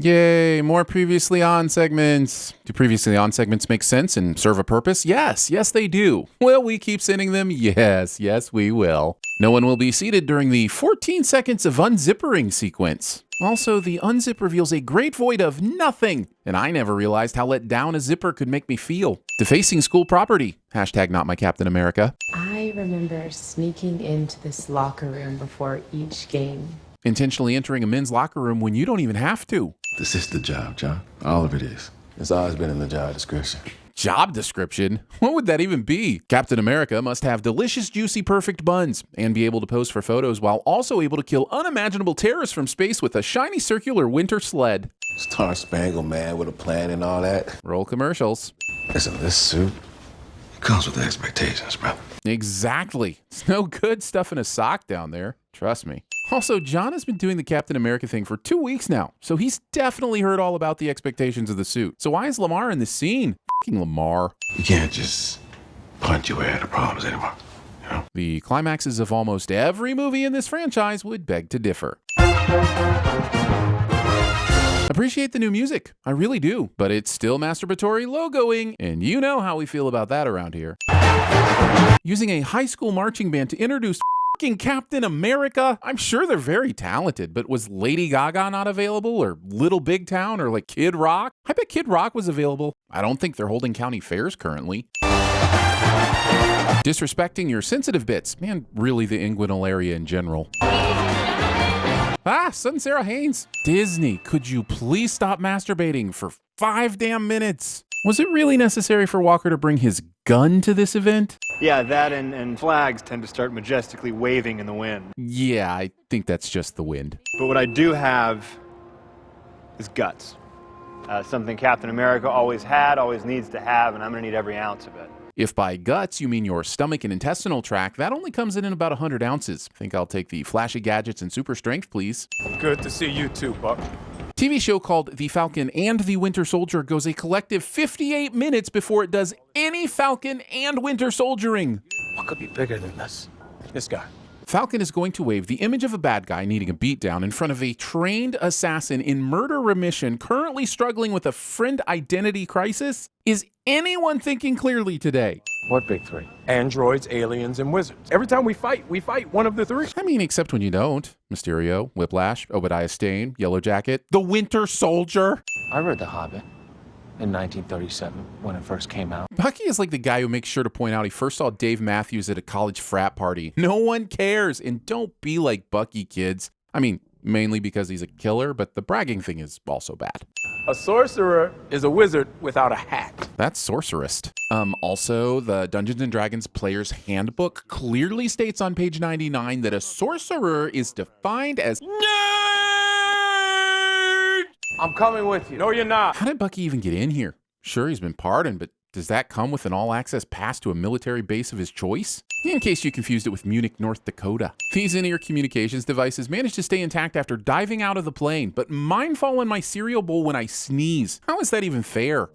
Yay, more previously on segments. Do previously on segments make sense and serve a purpose? Yes, they do. Will we keep sending them? Yes, we will. No one will be seated during the 14 seconds of unzippering sequence. Also, the unzip reveals a great void of nothing, and I never realized how let down a zipper could make me feel. Defacing school property. Hashtag not my Captain America. I remember sneaking into this locker room before each game. Intentionally entering a men's locker room when you don't even have to. This is the job, John. All of it is. It's always been in the job description. Job description? What would that even be? Captain America must have delicious, juicy, perfect buns and be able to pose for photos while also able to kill unimaginable terrorists from space with a shiny circular winter sled. Star-Spangled Man with a plan and all that. Roll commercials. Listen, this suit, it comes with the expectations, brother. Exactly. It's no good stuffing a sock down there. Trust me. Also, John has been doing the Captain America thing for 2 weeks now, so he's definitely heard all about the expectations of the suit. So why is Lamar in this scene? F***ing Lamar. You can't just punch your way out of problems anymore, you know? The climaxes of almost every movie in this franchise would beg to differ. Appreciate the new music. I really do. But it's still masturbatory logoing, and you know how we feel about that around here. Using a high school marching band to introduce fucking Captain America. I'm sure they're very talented, but was Lady Gaga not available, or Little Big Town, or like Kid Rock? I bet Kid Rock was available. I don't think they're holding county fairs currently. Disrespecting your sensitive bits. Man, really the inguinal area in general. Son Sarah Haynes. Disney, could you please stop masturbating for 5 damn minutes? Was it really necessary for Walker to bring his gun to this event? Yeah, that and flags tend to start majestically waving in the wind. Yeah, I think that's just the wind. But what I do have is guts. Something Captain America always had, always needs to have, and I'm going to need every ounce of it. If by guts you mean your stomach and intestinal tract, that only comes in about 100 ounces. I think I'll take the flashy gadgets and super strength, please. Good to see you too, Buck. TV show called The Falcon and the Winter Soldier goes a collective 58 minutes before it does any Falcon and Winter Soldiering. What could be bigger than this? This guy. Falcon is going to wave the image of a bad guy needing a beatdown in front of a trained assassin in murder remission currently struggling with a friend identity crisis. Is anyone thinking clearly today? What big three? Androids, aliens, and wizards. Every time we fight one of the three. I mean, except when you don't. Mysterio, Whiplash, Obadiah Stane, Yellow Jacket, the Winter Soldier. I read The Hobbit in 1937 when it first came out. Bucky is like the guy who makes sure to point out he first saw Dave Matthews at a college frat party. No one cares, and don't be like Bucky, kids. I mean, mainly because he's a killer, but the bragging thing is also bad. A sorcerer is a wizard without a hat. That's sorcerist. Also, the Dungeons & Dragons Player's Handbook clearly states on page 99 that a sorcerer is defined as I'm coming with you. No, you're not. How did Bucky even get in here? Sure, he's been pardoned, but does that come with an all-access pass to a military base of his choice? In case you confused it with Munich, North Dakota. These in-ear communications devices managed to stay intact after diving out of the plane, but mine fall in my cereal bowl when I sneeze. How is that even fair?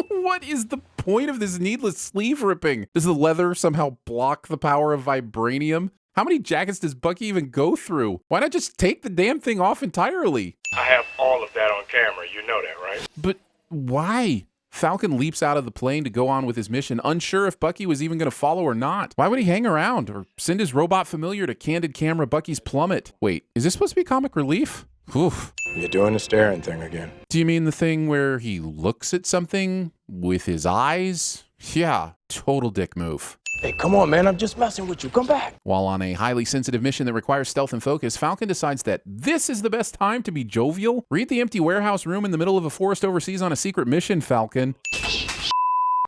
What is the point of this needless sleeve ripping? Does the leather somehow block the power of vibranium? How many jackets does Bucky even go through? Why not just take the damn thing off entirely? I have all of that on camera. You know that, right? But why? Falcon leaps out of the plane to go on with his mission, unsure if Bucky was even going to follow or not. Why would he hang around or send his robot familiar to candid camera Bucky's plummet? Wait, is this supposed to be comic relief? Oof. You're doing the staring thing again. Do you mean the thing where he looks at something with his eyes? Yeah, total dick move. Hey, come on, man. I'm just messing with you. Come back. While on a highly sensitive mission that requires stealth and focus, Falcon decides that this is the best time to be jovial. Read the empty warehouse room in the middle of a forest overseas on a secret mission, Falcon.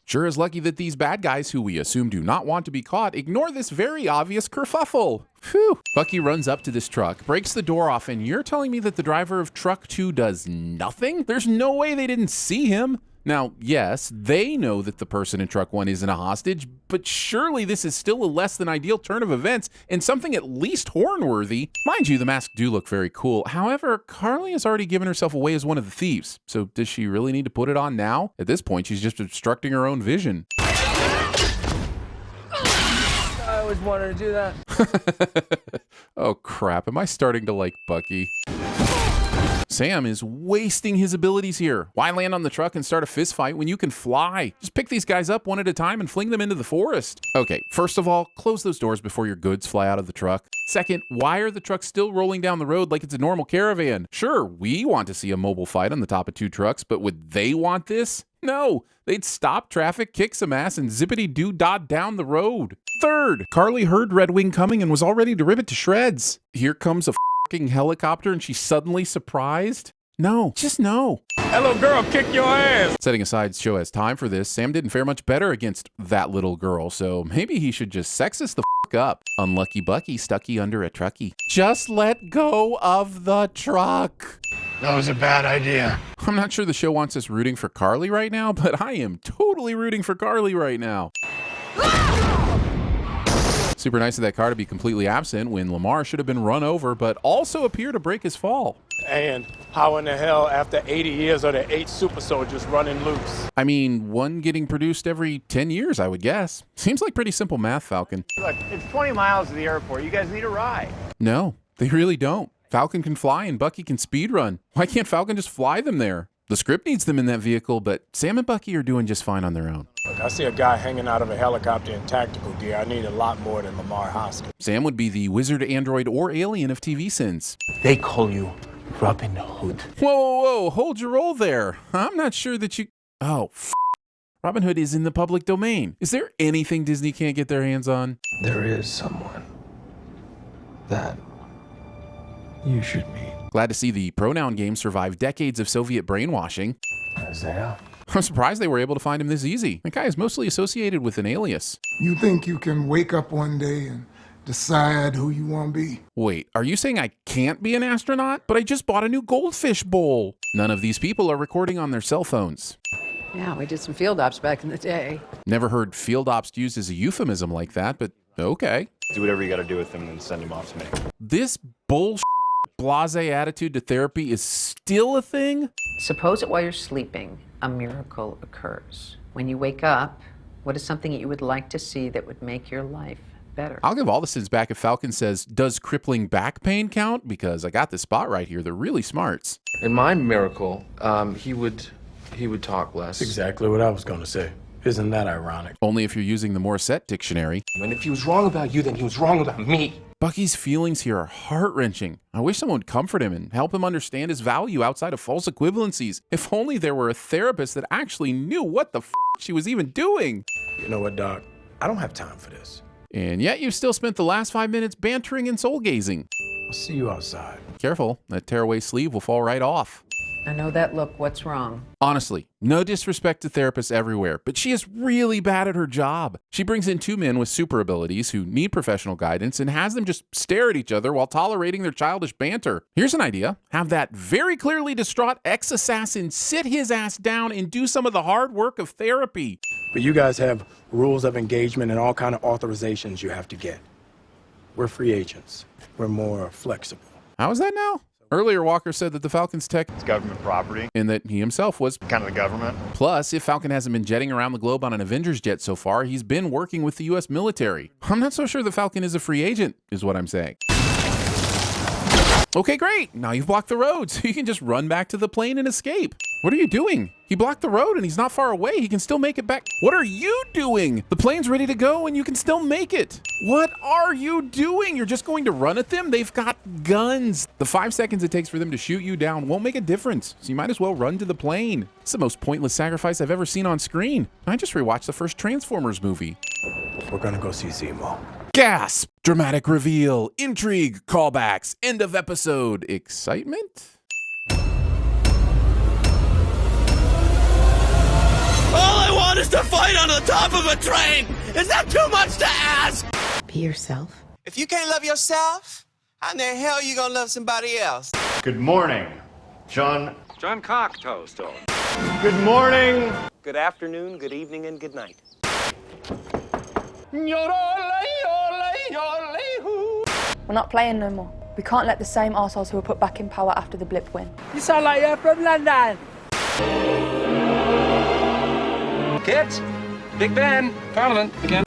Sure is lucky that these bad guys, who we assume do not want to be caught, ignore this very obvious kerfuffle. Phew. Bucky runs up to this truck, breaks the door off, and you're telling me that the driver of truck 2 does nothing? There's no way they didn't see him. Now, yes, they know that the person in truck 1 isn't a hostage, but surely this is still a less than ideal turn of events and something at least horn-worthy. Mind you, the masks do look very cool. However, Carly has already given herself away as one of the thieves. So does she really need to put it on now? At this point, she's just obstructing her own vision. I always wanted to do that. Oh crap, am I starting to like Bucky? Sam is wasting his abilities here. Why land on the truck and start a fist fight when you can fly? Just pick these guys up one at a time and fling them into the forest. Okay, first of all, close those doors before your goods fly out of the truck. Second, why are the trucks still rolling down the road like it's a normal caravan? Sure, we want to see a mobile fight on the top of 2 trucks, but would they want this? No, they'd stop traffic, kick some ass, and zippity-doo-dah down the road. Third, Carly heard Red Wing coming and was all ready to rip it to shreds. Here comes a fucking helicopter and she's suddenly surprised? No, just no. Hello, girl, kick your ass. Setting aside show has time for this, Sam didn't fare much better against that little girl, so maybe he should just sexist the up. Unlucky Bucky stucky under a truckie. Just let go of the truck. That was a bad idea. I'm not sure the show wants us rooting for Carly right now, but I am totally rooting for Carly right now. Super nice of that car to be completely absent when Lamar should have been run over, but also appear to break his fall. And how in the hell, after 80 years, are there 8 super soldiers running loose? I mean, one getting produced every 10 years, I would guess. Seems like pretty simple math, Falcon. Look, it's 20 miles to the airport. You guys need a ride. No, they really don't. Falcon can fly and Bucky can speed run. Why can't Falcon just fly them there? The script needs them in that vehicle, but Sam and Bucky are doing just fine on their own. Look, I see a guy hanging out of a helicopter in tactical gear. I need a lot more than Lamar Hoskins. Sam would be the wizard, android, or alien of TVSins. They call you Robin Hood. Whoa, hold your roll there. I'm not sure that you... Oh, Robin Hood is in the public domain. Is there anything Disney can't get their hands on? There is someone that you should meet. Glad to see the pronoun game survive decades of Soviet brainwashing. Isaiah. I'm surprised they were able to find him this easy. That guy is mostly associated with an alias. You think you can wake up one day and decide who you want to be? Wait, are you saying I can't be an astronaut? But I just bought a new goldfish bowl. None of these people are recording on their cell phones. Yeah, we did some field ops back in the day. Never heard field ops used as a euphemism like that, but okay. Do whatever you got to do with them and then send them off to me. This bullshit blasé attitude to therapy is still a thing? Suppose that while you're sleeping, a miracle occurs. When you wake up, what is something that you would like to see that would make your life better? I'll give all the sins back if Falcon says, does crippling back pain count? Because I got this spot right here. They're really smarts. In my miracle, he would talk less. That's exactly what I was going to say. Isn't that ironic? Only if you're using the Morissette dictionary. And if he was wrong about you, then he was wrong about me. Bucky's feelings here are heart-wrenching. I wish someone would comfort him and help him understand his value outside of false equivalencies. If only there were a therapist that actually knew what the she was even doing. You know what, Doc? I don't have time for this. And yet you still spent the last 5 minutes bantering and soul-gazing. I'll see you outside. Careful, that tearaway sleeve will fall right off. I know that look. What's wrong? Honestly, no disrespect to therapists everywhere, but she is really bad at her job. She brings in 2 men with super abilities who need professional guidance and has them just stare at each other while tolerating their childish banter. Here's an idea. Have that very clearly distraught ex-assassin sit his ass down and do some of the hard work of therapy. But you guys have rules of engagement and all kind of authorizations you have to get. We're free agents. We're more flexible. How is that now? Earlier, Walker said that the Falcon's tech It's government property. and that he himself was. Kind of the government. Plus, if Falcon hasn't been jetting around the globe on an Avengers jet so far, he's been working with the U.S. military. I'm not so sure the Falcon is a free agent, is what I'm saying. Okay, great. Now you've blocked the road, so you can just run back to the plane and escape. What are you doing? He blocked the road and he's not far away. He can still make it back. What are you doing? The plane's ready to go and you can still make it. What are you doing? You're just going to run at them? They've got guns. The 5 seconds it takes for them to shoot you down won't make a difference, so you might as well run to the plane. It's the most pointless sacrifice I've ever seen on screen. I just rewatched the first Transformers movie. We're gonna go see Zemo. Gasp! Dramatic reveal, intrigue, callbacks, end of episode, excitement? All I want is to fight on the top of a train! Is that too much to ask? Be yourself. If you can't love yourself, how in the hell are you gonna love somebody else? Good morning, John. John Cocktoast. Good morning. Good afternoon, good evening, and good night. We're not playing no more. We can't let the same arseholes who were put back in power after the blip win. You sound like you're from London. Kids, Big Ben, Parliament again.